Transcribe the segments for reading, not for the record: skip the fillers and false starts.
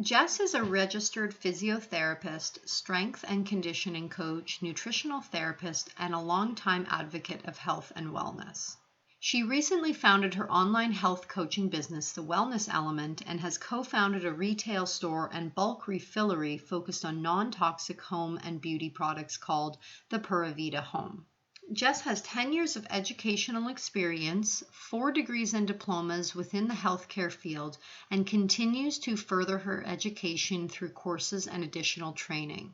Jes is a registered physiotherapist, strength and conditioning coach, nutritional therapist, and a longtime advocate of health and wellness. She recently founded her online health coaching business, The Wellness Element, and has co-founded a retail store and bulk refillery focused on non-toxic home and beauty products called the Pura Vida Home. Jes has 10 years of educational experience, 4 degrees and diplomas within the healthcare field, and continues to further her education through courses and additional training.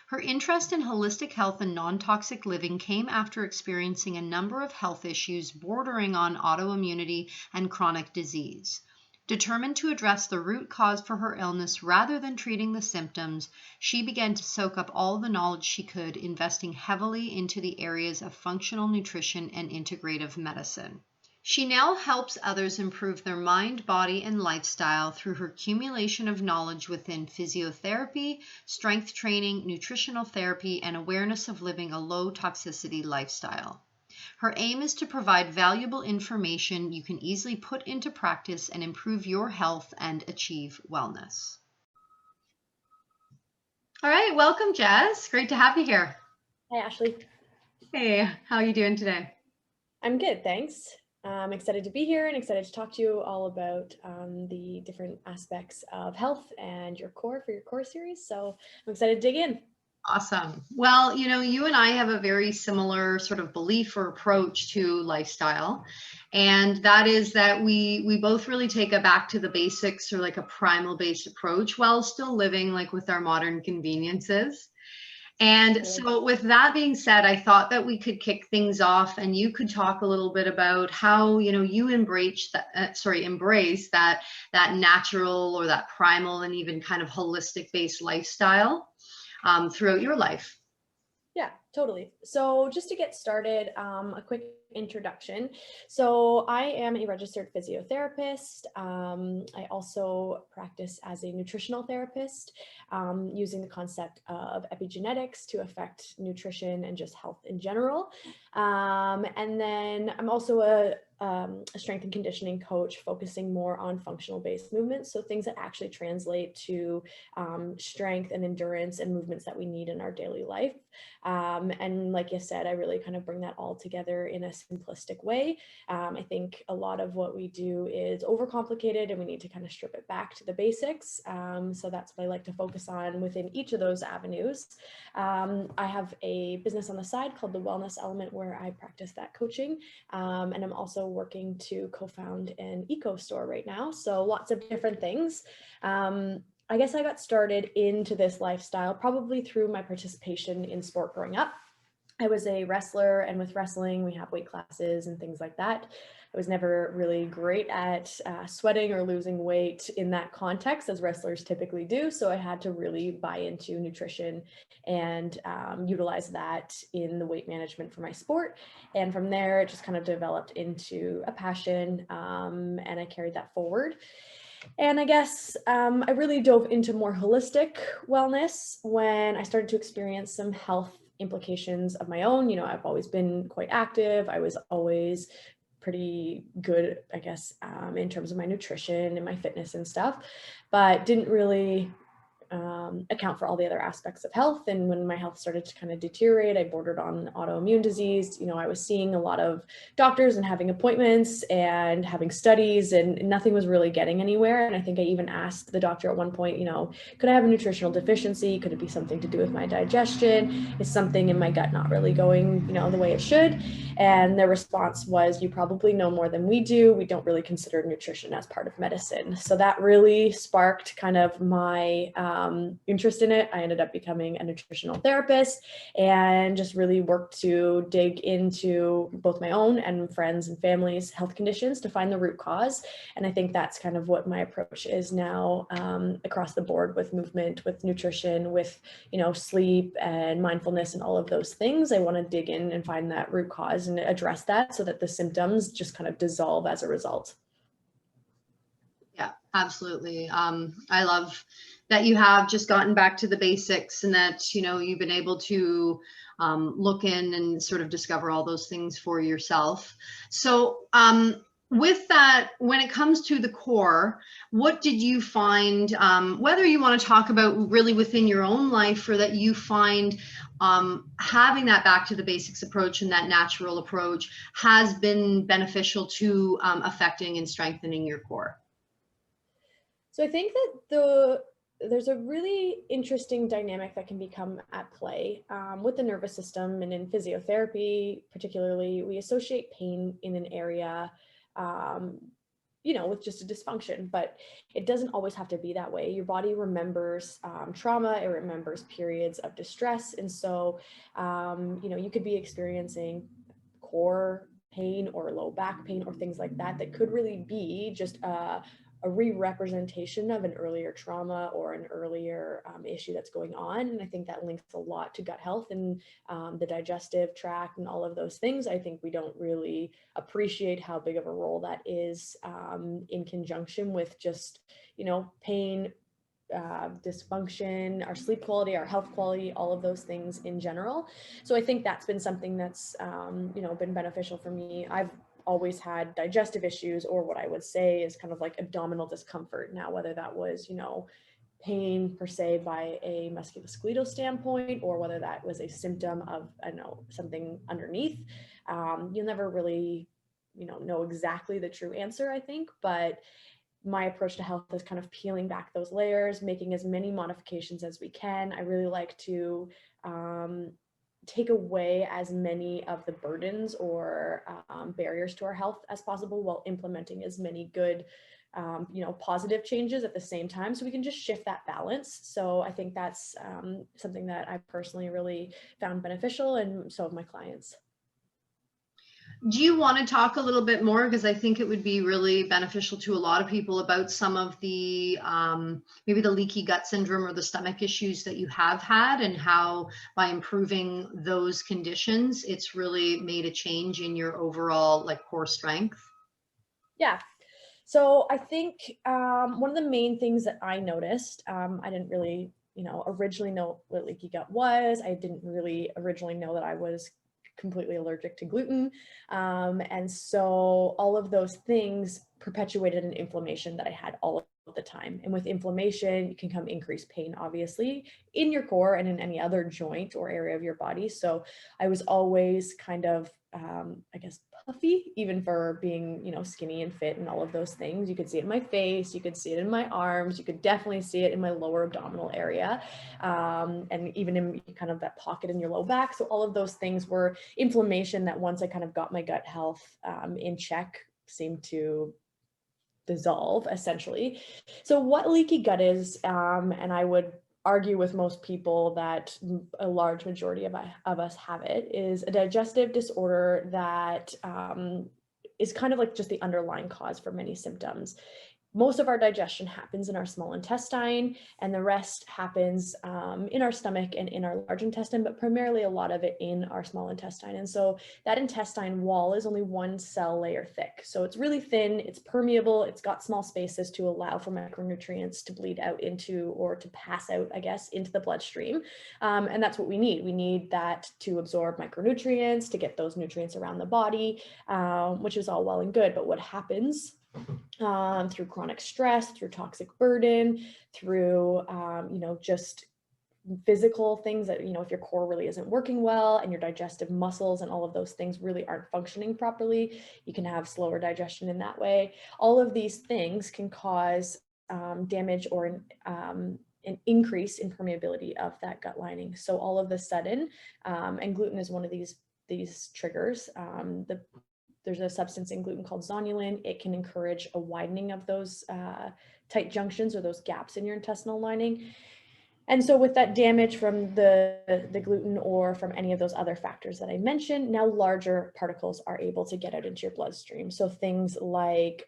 Her interest in holistic health and non-toxic living came after experiencing a number of health issues bordering on autoimmunity and chronic disease. Determined to address the root cause for her illness rather than treating the symptoms, she began to soak up all the knowledge she could, investing heavily into the areas of functional nutrition and integrative medicine. She now helps others improve their mind, body, and lifestyle through her accumulation of knowledge within physiotherapy, strength training, nutritional therapy, and awareness of living a low toxicity lifestyle. Her aim is to provide valuable information you can easily put into practice and improve your health and achieve wellness. All right, welcome, Jes. Great to have you here. Hi, Ashley. Hey, how are you doing today? I'm good, thanks. I'm excited to be here and excited to talk to you all about the different aspects of health and your core for your core series. So I'm excited to dig in. Awesome. Well, you and I have a very similar sort of belief or approach to lifestyle. And that is that we both really take a back to the basics or like a primal based approach while still living like with our modern conveniences. And so with that being said, I thought that we could kick things off and you could talk a little bit about how, you embrace that natural or that primal and even kind of holistic based lifestyle throughout your life. Yeah, totally. So just to get started, a quick introduction. So I am a registered physiotherapist. I also practice as a nutritional therapist, using the concept of epigenetics to affect nutrition and just health in general. And then I'm also a strength and conditioning coach, focusing more on functional based movements. So things that actually translate to strength and endurance and movements that we need in our daily life. And like you said, I really kind of bring that all together in a simplistic way. I think a lot of what we do is overcomplicated and we need to kind of strip it back to the basics. So that's what I like to focus on within each of those avenues. I have a business on the side called The Wellness Element where I practice that coaching. And I'm also working to co-found an eco store right now. So lots of different things. I guess I got started into this lifestyle probably through my participation in sport growing up. I was a wrestler, and with wrestling, we have weight classes and things like that. I was never really great at sweating or losing weight in that context, as wrestlers typically do. So I had to really buy into nutrition and utilize that in the weight management for my sport. And from there, it just kind of developed into a passion, and I carried that forward. And I guess I really dove into more holistic wellness when I started to experience some health implications of my own. I've always been quite active. I was always pretty good, I guess, in terms of my nutrition and my fitness and stuff, but didn't really account for all the other aspects of health. And when my health started to kind of deteriorate, I bordered on autoimmune disease. I was seeing a lot of doctors and having appointments and having studies, and nothing was really getting anywhere. And I think I even asked the doctor at one point, could I have a nutritional deficiency? Could it be something to do with my digestion? Is something in my gut not really going, the way it should? And their response was, you probably know more than we do. We don't really consider nutrition as part of medicine. So that really sparked kind of my interest in it. I ended up becoming a nutritional therapist and just really worked to dig into both my own and friends and family's health conditions to find the root cause. And I think that's kind of what my approach is now, across the board with movement, with nutrition, with, sleep and mindfulness and all of those things. I want to dig in and find that root cause and address that so that the symptoms just kind of dissolve as a result. Yeah, absolutely. I love that you have just gotten back to the basics and that, you've been able to look in and sort of discover all those things for yourself. So With that, when it comes to the core, what did you find, whether you want to talk about really within your own life or that you find having that back to the basics approach and that natural approach has been beneficial to affecting and strengthening your core? So I think that there's a really interesting dynamic that can become at play with the nervous system, and in physiotherapy, particularly, we associate pain in an area, um, with just a dysfunction, but it doesn't always have to be that way. Your body remembers trauma, it remembers periods of distress, and so you could be experiencing core pain or low back pain or things like that that could really be just a re-representation of an earlier trauma or an earlier issue that's going on. And I think that links a lot to gut health and the digestive tract and all of those things. I think we don't really appreciate how big of a role that is in conjunction with just, pain, dysfunction, our sleep quality, our health quality, all of those things in general. So I think that's been something that's, been beneficial for me. I've always had digestive issues, or what I would say is kind of like abdominal discomfort. Now, whether that was, pain per se by a musculoskeletal standpoint, or whether that was a symptom of, something underneath, you'll never really, know exactly the true answer, I think, but my approach to health is kind of peeling back those layers, making as many modifications as we can. I really like to take away as many of the burdens or barriers to our health as possible, while implementing as many good, positive changes at the same time, so we can just shift that balance. So I think that's something that I personally really found beneficial, and so have my clients. Do you want to talk a little bit more? Because I think it would be really beneficial to a lot of people about some of the maybe the leaky gut syndrome or the stomach issues that you have had, and how by improving those conditions, it's really made a change in your overall like core strength. Yeah. So I think one of the main things that I noticed, I didn't really, originally know what leaky gut was. I didn't really originally know that I was completely allergic to gluten. And so all of those things perpetuated an inflammation that I had all of the time. And with inflammation, can come increased pain, obviously, in your core and in any other joint or area of your body. So I was always kind of, I guess, puffy, even for being, skinny and fit and all of those things. You could see it in my face, you could see it in my arms, you could definitely see it in my lower abdominal area, and even in kind of that pocket in your low back. So all of those things were inflammation that, once I kind of got my gut health in check, seemed to dissolve, essentially. So what leaky gut is, and I would argue with most people that a large majority of us have it, is a digestive disorder that is kind of like just the underlying cause for many symptoms. Most of our digestion happens in our small intestine, and the rest happens in our stomach and in our large intestine, but primarily a lot of it in our small intestine. And so that intestine wall is only one cell layer thick. So it's really thin, it's permeable, it's got small spaces to allow for micronutrients to bleed out into, or to pass out, I guess, into the bloodstream. And that's what we need. We need that to absorb micronutrients, to get those nutrients around the body, which is all well and good. But what happens through chronic stress, through toxic burden, through, just physical things that, if your core really isn't working well and your digestive muscles and all of those things really aren't functioning properly, you can have slower digestion in that way. All of these things can cause damage or an increase in permeability of that gut lining. So all of a sudden, and gluten is one of these triggers, there's a substance in gluten called zonulin. It can encourage a widening of those tight junctions, or those gaps in your intestinal lining. And so with that damage from the gluten, or from any of those other factors that I mentioned, now larger particles are able to get out into your bloodstream. So things like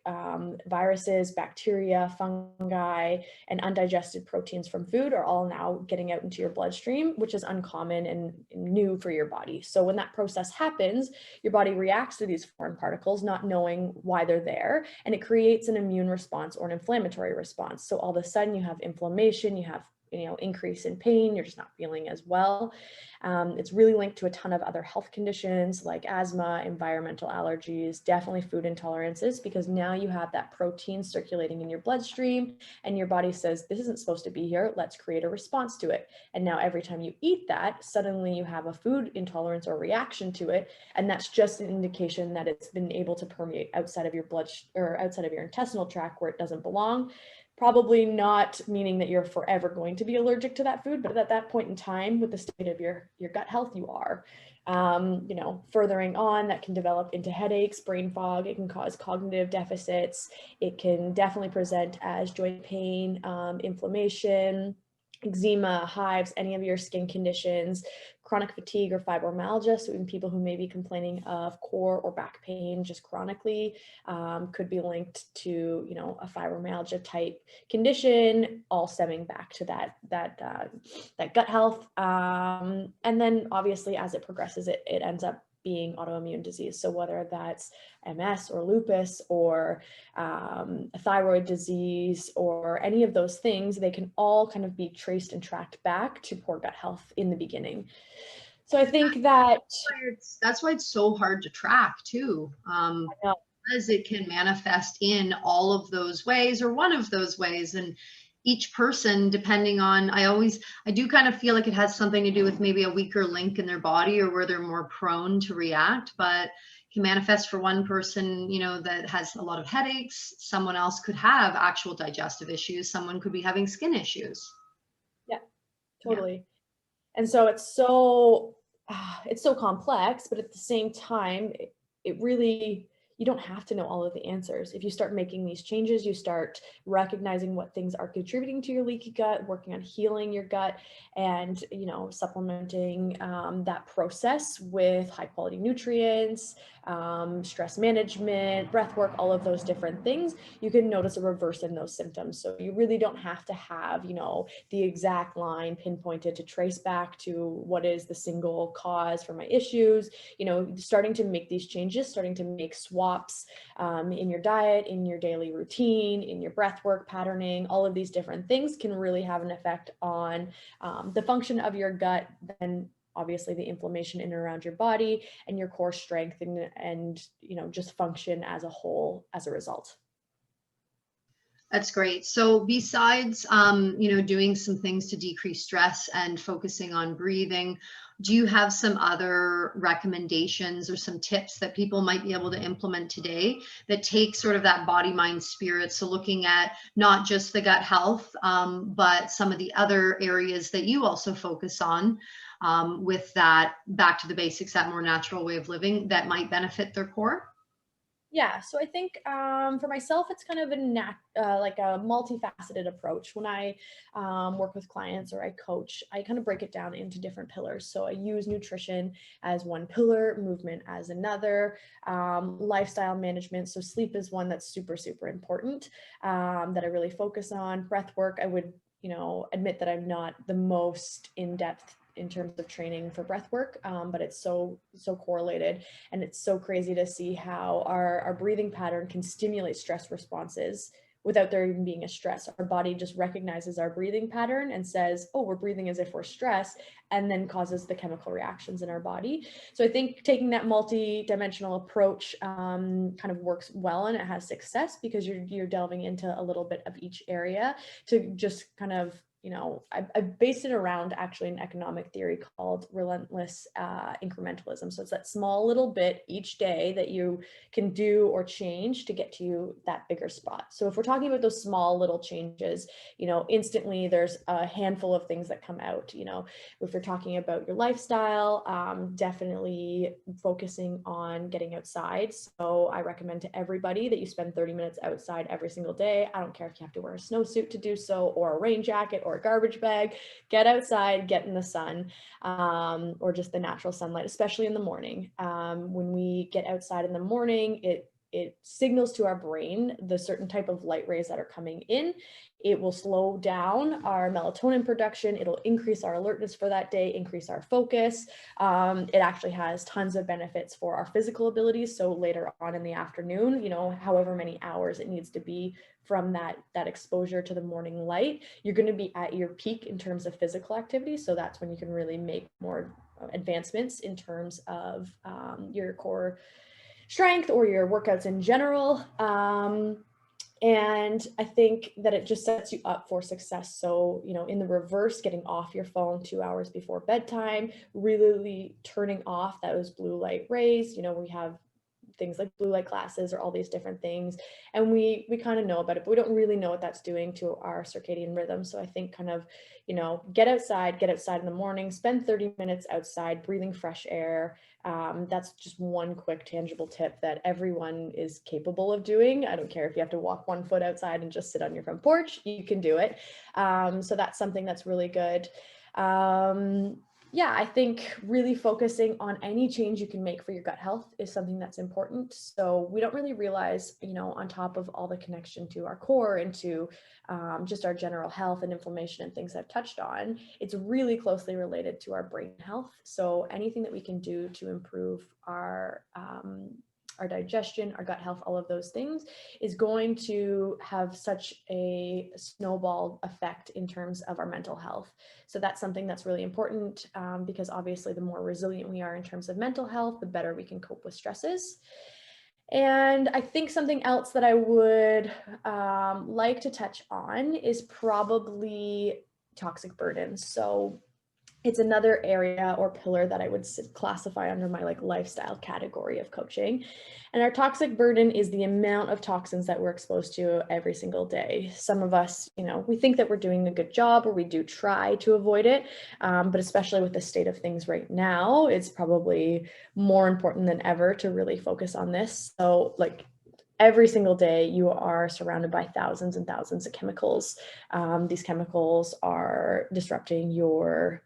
viruses, bacteria, fungi, and undigested proteins from food are all now getting out into your bloodstream, which is uncommon and new for your body. So when that process happens, your body reacts to these foreign particles, not knowing why they're there, and it creates an immune response or an inflammatory response. So all of a sudden you have inflammation, you have increase in pain, you're just not feeling as well. It's really linked to a ton of other health conditions like asthma, environmental allergies, definitely food intolerances, because now you have that protein circulating in your bloodstream and your body says, this isn't supposed to be here, let's create a response to it. And now every time you eat that, suddenly you have a food intolerance or reaction to it. And that's just an indication that it's been able to permeate outside of your blood or outside of your intestinal tract where it doesn't belong. Probably not meaning that you're forever going to be allergic to that food, but at that point in time, with the state of your gut health, you are. Furthering on, that can develop into headaches, brain fog. It can cause cognitive deficits. It can definitely present as joint pain, inflammation, eczema, hives, any of your skin conditions, chronic fatigue or fibromyalgia. So even people who may be complaining of core or back pain just chronically could be linked to, a fibromyalgia type condition, all stemming back to that gut health. And then obviously as it progresses, it ends up being autoimmune disease. So whether that's MS or lupus or a thyroid disease or any of those things, they can all kind of be traced and tracked back to poor gut health in the beginning. So I think that's why it's so hard to track too, because it can manifest in all of those ways or one of those ways. And each person, depending on, I do kind of feel like it has something to do with maybe a weaker link in their body or where they're more prone to react, but can manifest for one person, that has a lot of headaches. Someone else could have actual digestive issues. Someone could be having skin issues. Yeah, totally. Yeah. And so it's so complex, but at the same time, it really, you don't have to know all of the answers. If you start making these changes, you start recognizing what things are contributing to your leaky gut, working on healing your gut, and supplementing that process with high quality nutrients, stress management, breath work, all of those different things, you can notice a reverse in those symptoms. So you really don't have to have, the exact line pinpointed to trace back to what is the single cause for my issues. Starting to make these changes, starting to make swaps in your diet, in your daily routine, in your breath work patterning, all of these different things can really have an effect on the function of your gut, then obviously the inflammation in and around your body and your core strength and just function as a whole as a result. That's great. So besides, doing some things to decrease stress and focusing on breathing, do you have some other recommendations or some tips that people might be able to implement today that take sort of that body, mind, spirit? So looking at not just the gut health, but some of the other areas that you also focus on with that back to the basics, that more natural way of living that might benefit their core? Yeah, so I think for myself, it's kind of like a multifaceted approach. When I work with clients or I coach, I kind of break it down into different pillars. So I use nutrition as one pillar, movement as another, lifestyle management. So sleep is one that's super, super important that I really focus on. Breath work, I would admit that I'm not the most in-depth in terms of training for breath work, but it's so correlated, and it's so crazy to see how our breathing pattern can stimulate stress responses without there even being a stress. Our body just recognizes our breathing pattern and says, oh, we're breathing as if we're stressed, and then causes the chemical reactions in our body. So I think taking that multi-dimensional approach kind of works well, and it has success because you're delving into a little bit of each area to just kind of I based it around actually an economic theory called relentless incrementalism. So it's that small little bit each day that you can do or change to get to that bigger spot. So if we're talking about those small little changes, instantly there's a handful of things that come out. If you're talking about your lifestyle, definitely focusing on getting outside. So I recommend to everybody that you spend 30 minutes outside every single day. I don't care if you have to wear a snowsuit to do so, or a rain jacket, or a garbage bag. Get outside, get in the sun, or just the natural sunlight, especially in the morning. When we get outside in the morning, it it signals to our brain the certain type of light rays that are coming in. It will slow down our melatonin production. It'll increase our alertness for that day, increase our focus. It actually has tons of benefits for our physical abilities. So later on in the afternoon, however many hours it needs to be from that exposure to the morning light, you're going to be at your peak in terms of physical activity. So that's when you can really make more advancements in terms of your core strength or your workouts in general. And I think that it just sets you up for success. So, in the reverse, getting off your phone 2 hours before bedtime, really turning off those blue light rays. We have things like blue light glasses or all these different things, and we kind of know about it, but we don't really know what that's doing to our circadian rhythm. So I think kind of, get outside in the morning, spend 30 minutes outside breathing fresh air. That's just one quick tangible tip that everyone is capable of doing. I don't care if you have to walk 1 foot outside and just sit on your front porch, you can do it. So that's something that's really good. Yeah, I think really focusing on any change you can make for your gut health is something that's important. So we don't really realize, on top of all the connection to our core and to just our general health and inflammation and things I've touched on, it's really closely related to our brain health. So anything that we can do to improve our digestion, our gut health, all of those things is going to have such a snowball effect in terms of our mental health. So that's something that's really important because obviously the more resilient we are in terms of mental health, the better we can cope with stresses. And I think something else that I would like to touch on is probably toxic burdens. So it's another area or pillar that I would classify under my lifestyle category of coaching. And our toxic burden is the amount of toxins that we're exposed to every single day. Some of us, we think that we're doing a good job, or we do try to avoid it. But especially with the state of things right now, it's probably more important than ever to really focus on this. So every single day you are surrounded by thousands and thousands of chemicals. These chemicals are disrupting your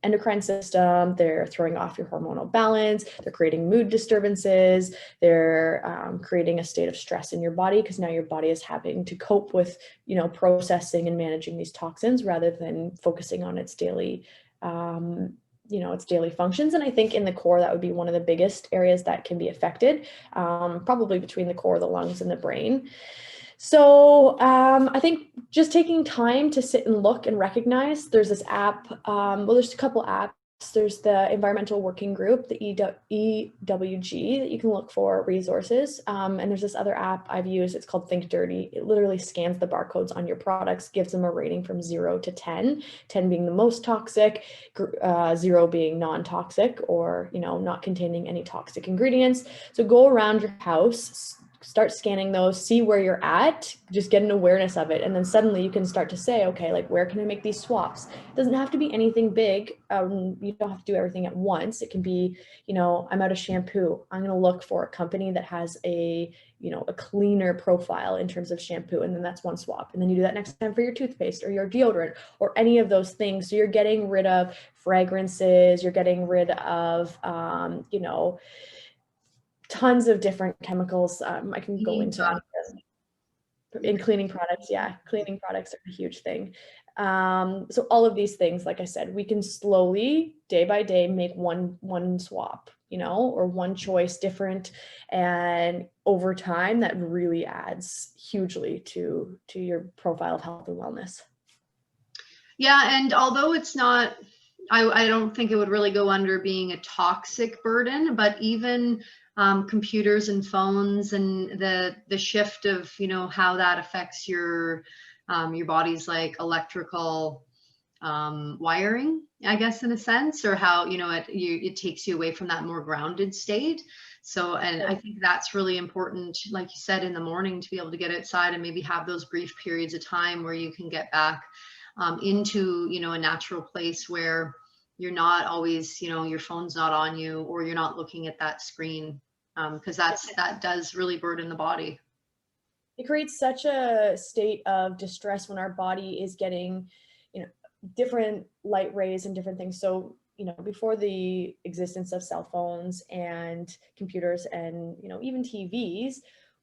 endocrine system. They're throwing off your hormonal balance. They're creating mood disturbances. They're creating a state of stress in your body because now your body is having to cope with, processing and managing these toxins rather than focusing on its daily its daily functions. And I think in the core, that would be one of the biggest areas that can be affected, probably between the core, the lungs, and the brain. So I think just taking time to sit and look and recognize, there's this app, there's a couple apps. There's the Environmental Working Group, the EWG, that you can look for resources. And there's this other app I've used, it's called Think Dirty. It literally scans the barcodes on your products, gives them a rating from 0 to 10, 10 being the most toxic, 0 being non-toxic or, not containing any toxic ingredients. So go around your house, start scanning those, see where you're at, just get an awareness of it. And then suddenly you can start to say, okay, where can I make these swaps? It doesn't have to be anything big. You don't have to do everything at once. It can be, I'm out of shampoo. I'm going to look for a company that has a cleaner profile in terms of shampoo. And then that's one swap. And then you do that next time for your toothpaste or your deodorant or any of those things. So you're getting rid of fragrances, you're getting rid of, tons of different chemicals. I can go into in cleaning products. Yeah, cleaning products are a huge thing. So all of these things, like I said, we can slowly, day by day, make one swap, or one choice different. And over time, that really adds hugely to your profile of health and wellness. Yeah, and although it's not, I don't think it would really go under being a toxic burden, but even computers and phones and the shift of how that affects your body's electrical wiring, I guess, in a sense, or how it takes you away from that more grounded state. So, and I think that's really important, like you said, in the morning, to be able to get outside and maybe have those brief periods of time where you can get back into a natural place where you're not always your phone's not on you, or you're not looking at that screen, because that does really burden the body. It creates such a state of distress when our body is getting different light rays and different things. So before the existence of cell phones and computers and, even TVs,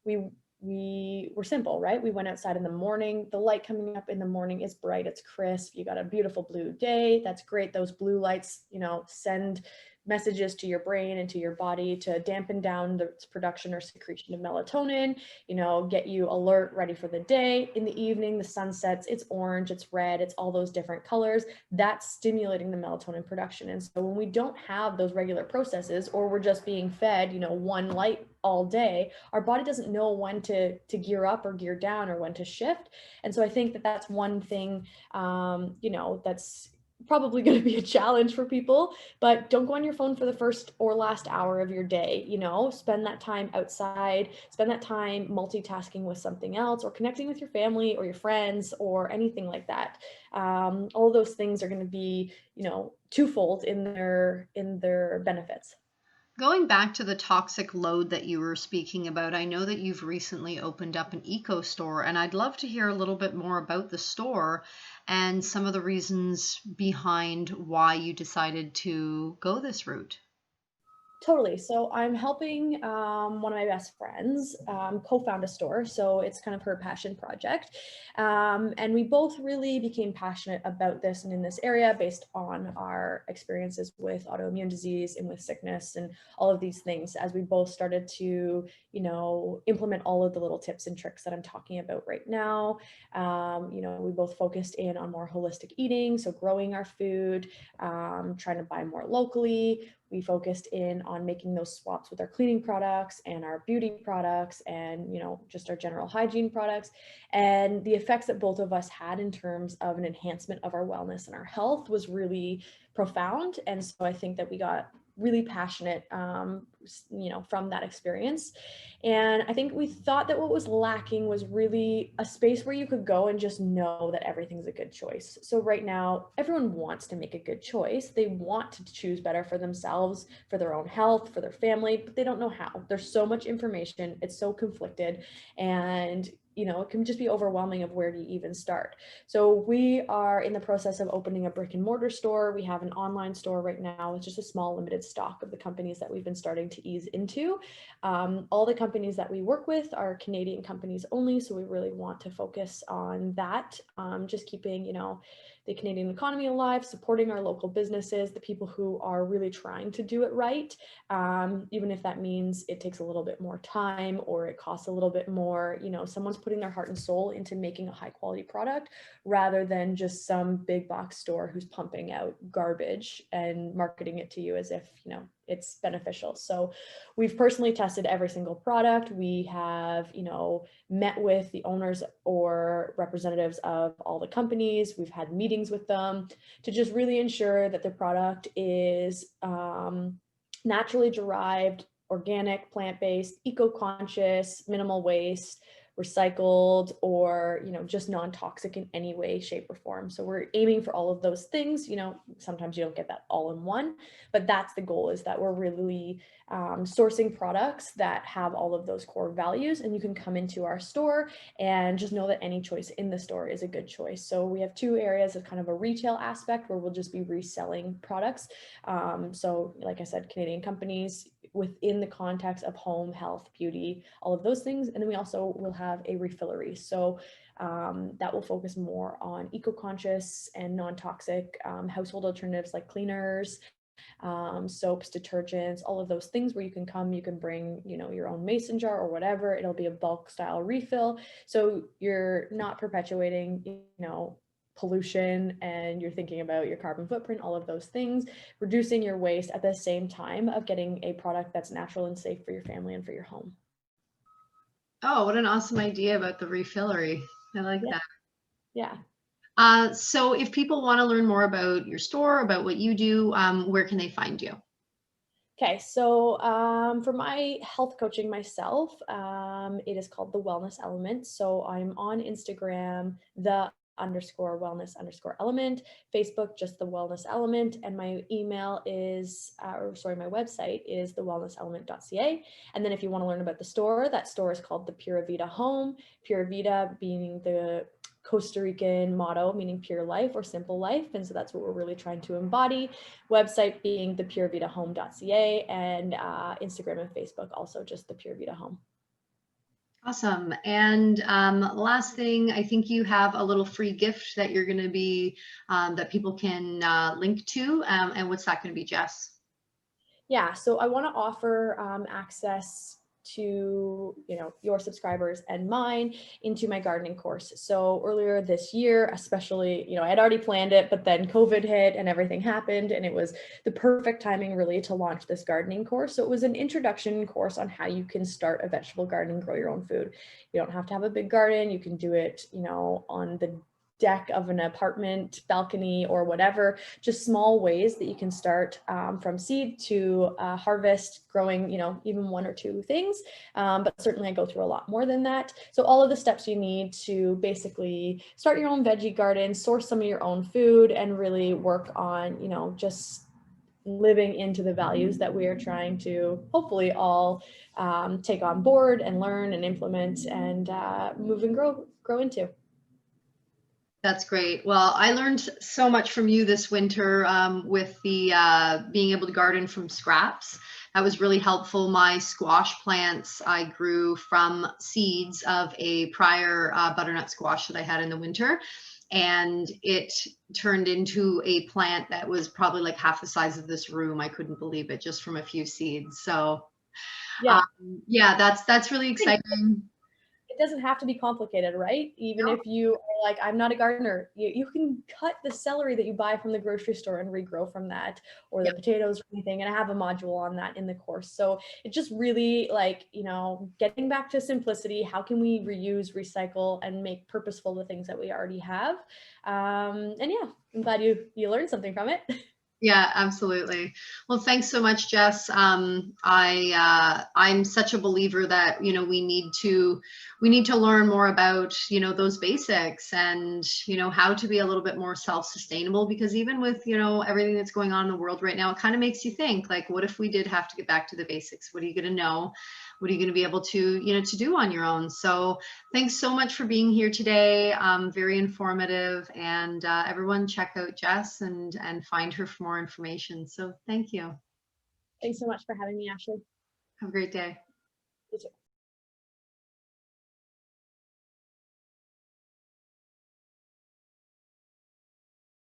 we were simple, right? We went outside in the morning. The light coming up in the morning is bright, it's crisp. You got a beautiful blue day. That's great. Those blue lights, send messages to your brain and to your body to dampen down the production or secretion of melatonin, get you alert, ready for the day. In the evening, the sun sets, it's orange, it's red, it's all those different colors. That's stimulating the melatonin production. And so when we don't have those regular processes, or we're just being fed, one light all day, our body doesn't know when to gear up or gear down, or when to shift. And so I think that that's one thing, that's probably going to be a challenge for people. But don't go on your phone for the first or last hour of your day. Spend that time outside, spend that time multitasking with something else, or connecting with your family or your friends or anything like that. All of those things are going to be, twofold in their benefits. Going back to the toxic load that you were speaking about, I know that you've recently opened up an eco store, and I'd love to hear a little bit more about the store and some of the reasons behind why you decided to go this route. Totally. So I'm helping one of my best friends co-found a store. So it's kind of her passion project. And we both really became passionate about this and in this area based on our experiences with autoimmune disease and with sickness and all of these things, as we both started to, implement all of the little tips and tricks that I'm talking about right now. We both focused in on more holistic eating. So growing our food, trying to buy more locally. We focused in on making those swaps with our cleaning products and our beauty products and, just our general hygiene products. And the effects that both of us had in terms of an enhancement of our wellness and our health was really profound. And so I think that we got really passionate, from that experience. And I think we thought that what was lacking was really a space where you could go and just know that everything's a good choice. So right now, everyone wants to make a good choice. They want to choose better for themselves, for their own health, for their family, but they don't know how. There's so much information. It's so conflicted. And it can just be overwhelming of where do you even start. So we are in the process of opening a brick and mortar store. We have an online store right now with just a small limited stock of the companies that we've been starting to ease into. All the companies that we work with are Canadian companies only. So we really want to focus on that, just keeping, the Canadian economy alive, supporting our local businesses, the people who are really trying to do it right, even if that means it takes a little bit more time or it costs a little bit more. Someone's putting their heart and soul into making a high quality product rather than just some big box store who's pumping out garbage and marketing it to you as if, it's beneficial. So we've personally tested every single product. We have, met with the owners or representatives of all the companies. We've had meetings with them to just really ensure that the product is naturally derived, organic, plant-based, eco-conscious, minimal waste, recycled, or just non-toxic in any way, shape, or form. So we're aiming for all of those things. Sometimes you don't get that all in one, but that's the goal, is that we're really sourcing products that have all of those core values, and you can come into our store and just know that any choice in the store is a good choice. So we have two areas of kind of a retail aspect where we'll just be reselling products. So like I said, Canadian companies within the context of home, health, beauty, all of those things. And then we also will have a refillery. So that will focus more on eco-conscious and non-toxic household alternatives like cleaners, soaps, detergents, all of those things where you can come, you can bring, your own mason jar or whatever. It'll be a bulk style refill. So you're not perpetuating, pollution, and you're thinking about your carbon footprint, all of those things, reducing your waste at the same time of getting a product that's natural and safe for your family and for your home. Oh, what an awesome idea about the refillery. I like Yeah. that. Yeah. So if people want to learn more about your store, about what you do, where can they find you? Okay, so for my health coaching myself, it is called the Wellness Element. So I'm on Instagram, the_wellness_element, Facebook, just the Wellness Element, and my email is, my website is thewellnesselement.ca. And then if you want to learn about the store, that store is called the Pura Vida Home. Pura Vida being the Costa Rican motto, meaning pure life or simple life. And so that's what we're really trying to embody. Website being thepurevitahome.ca, and Instagram and Facebook also just the Pure Vita Home. Awesome. And last thing, I think you have a little free gift that you're going to be, that people can link to. And what's that going to be, Jess? Yeah, so I want to offer access to your subscribers and mine into my gardening course. So earlier this year, especially, I had already planned it, but then COVID hit and everything happened, and it was the perfect timing really to launch this gardening course. So it was an introduction course on how you can start a vegetable garden and grow your own food. You don't have to have a big garden. You can do it, on the deck of an apartment balcony or whatever, just small ways that you can start from seed to harvest, growing, even one or two things. But certainly I go through a lot more than that. So all of the steps you need to basically start your own veggie garden, source some of your own food, and really work on, just living into the values that we are trying to hopefully all take on board and learn and implement and move and grow into. That's great. Well, I learned so much from you this winter with the being able to garden from scraps. That was really helpful. My squash plants I grew from seeds of a prior butternut squash that I had in the winter. And it turned into a plant that was probably like half the size of this room. I couldn't believe it, just from a few seeds. So Yeah. yeah, that's really exciting. It doesn't have to be complicated, right? Even if you are like, I'm not a gardener, you can cut the celery that you buy from the grocery store and regrow from that, or the Yep. potatoes or anything. And I have a module on that in the course. So it's just really like, getting back to simplicity. How can we reuse, recycle, and make purposeful the things that we already have? And yeah, I'm glad you learned something from it. Yeah, absolutely. Well, thanks so much, Jess. I'm such a believer that we need to learn more about those basics, and how to be a little bit more self-sustainable, because even with everything that's going on in the world right now, it kind of makes you think, like, what if we did have to get back to the basics? What are you going to know? What are you going to be able to to do on your own? So thanks so much for being here today. Very informative, and everyone check out Jess and find her for more information. So thank you. Thanks so much for having me, Ashley. Have a great day. You too.